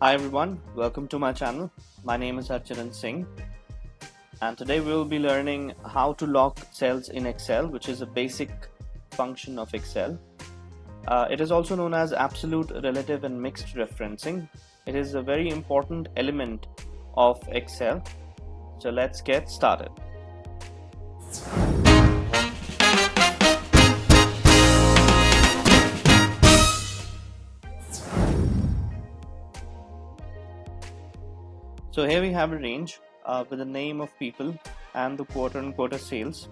Hi everyone, welcome to my channel. My name is Harcharan Singh and today we will be learning how to log cells in Excel, which is a basic function of Excel. It is also known as absolute, relative and mixed referencing. It is a very important element of Excel. So let's get started. So here we have a range with the name of people and the quarter-on-quarter sales,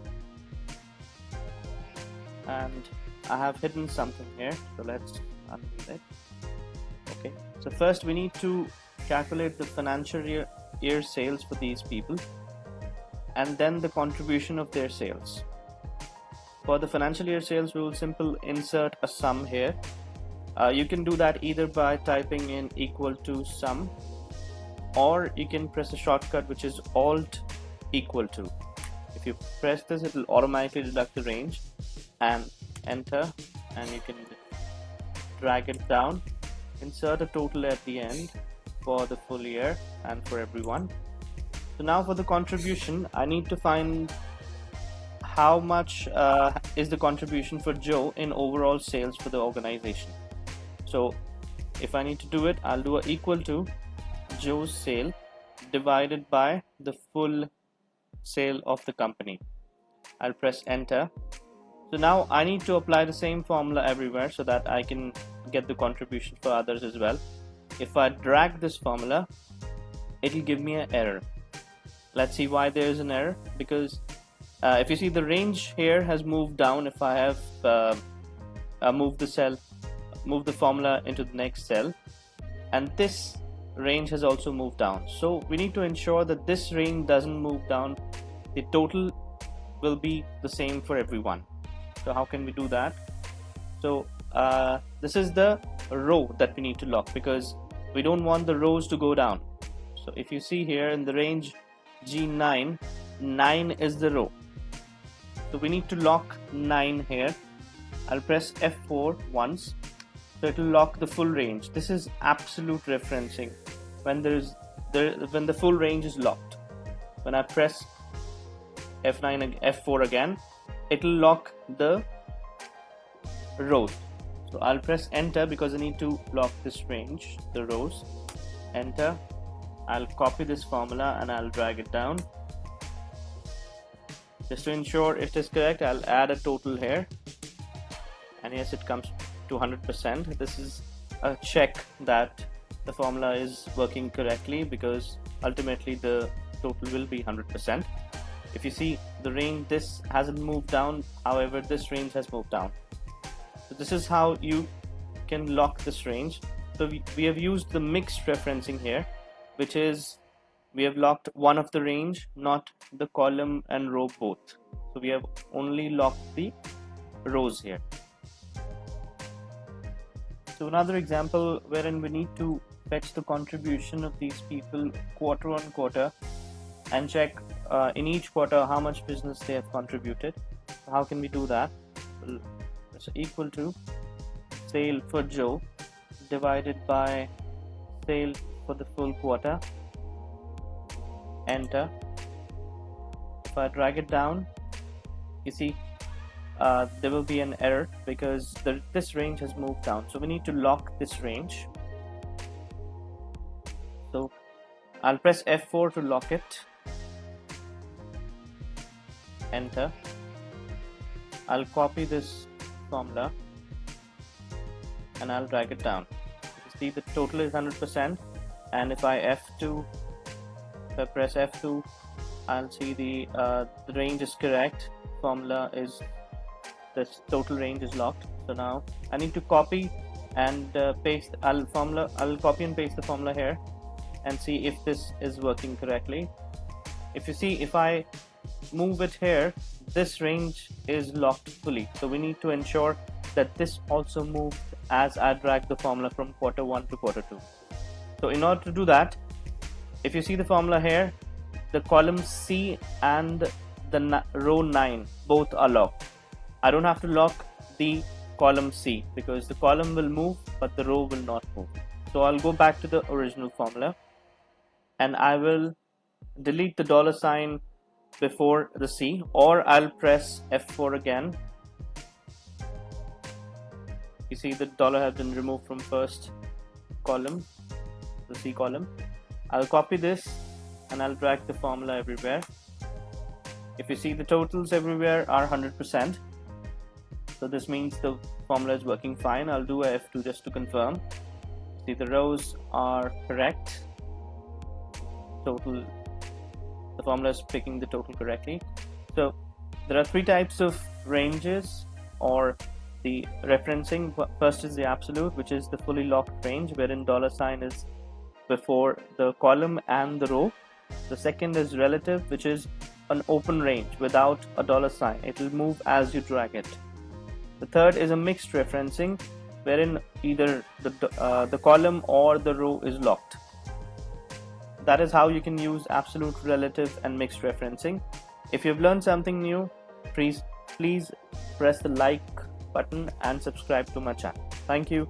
and I have hidden something here, so let's undo it. Okay, so first we need to calculate the financial year sales for these people and then the contribution of their sales. For the financial year sales, we will simply insert a sum here. You can do that either by typing in equal to sum, or you can press a shortcut which is Alt equal to. If you press this, it will automatically deduct the range, and enter, and you can drag it down, insert a total at the end for the full year and for everyone. So now for the contribution, I need to find how much is the contribution for Joe in overall sales for the organization. So if I need to do it, I'll do a equal to Joe's sale divided by the full sale of the company. I'll press enter. So now I need to apply the same formula everywhere so that I can get the contribution for others as well. If I drag this formula, it'll give me an error. Let's see why there is an error. Because if you see, the range here has moved down. If I have moved the formula into the next cell, and this range has also moved down. So we need to ensure that this range doesn't move down. The total will be the same for everyone. So how can we do that? So this is the row that we need to lock, because we don't want the rows to go down. So if you see here in the range G9, 9 is the row. So we need to lock 9 here. I'll press F4 once. So it will lock the full range. This is absolute referencing when when the full range is locked. When I press F4 again, it will lock the rows. So I'll press enter because I need to lock this range, the rows. Enter. I'll copy this formula and I'll drag it down. Just to ensure it is correct, I'll add a total here. And yes, it comes to 100%. This is a check that the formula is working correctly, because ultimately the total will be 100%. If you see, the range, this hasn't moved down, however this range has moved down. So this is how you can lock this range. So we have used the mixed referencing here, which is we have locked one of the range, not the column and row both. So we have only locked the rows here. So another example wherein we need to fetch the contribution of these people quarter on quarter and check in each quarter how much business they have contributed. So how can we do that? So equal to sale for Joe divided by sale for the full quarter. Enter. If I drag it down, you see there will be an error because this range has moved down. So we need to lock this range. So I'll press F4 to lock it. Enter. I'll copy this formula and I'll drag it down. You see the total is 100%, and if I press F2, I'll see the range is correct. Formula is, this total range is locked. So now I need to copy and paste. I'll copy and paste the formula here and see if this is working correctly. If you see, if I move it here, this range is locked fully. So we need to ensure that this also moves as I drag the formula from quarter 1 to quarter 2. So in order to do that, if you see the formula here, the column C and the row 9 both are locked. I don't have to lock the column C because the column will move but the row will not move. So I'll go back to the original formula and I will delete the dollar sign before the C, or I'll press F4 again. You see the dollar has been removed from first column, the C column. I'll copy this and I'll drag the formula everywhere. If you see, the totals everywhere are 100%. So this means the formula is working fine. I'll do a F2 just to confirm. See, the rows are correct. Total, the formula is picking the total correctly. So there are three types of ranges or the referencing. First is the absolute, which is the fully locked range, wherein dollar sign is before the column and the row. The second is relative, which is an open range without a dollar sign. It will move as you drag it. The third is a mixed referencing, wherein either the column or the row is locked. That is how you can use absolute, relative, and mixed referencing. If you've learned something new, please press the like button and subscribe to my channel. Thank you.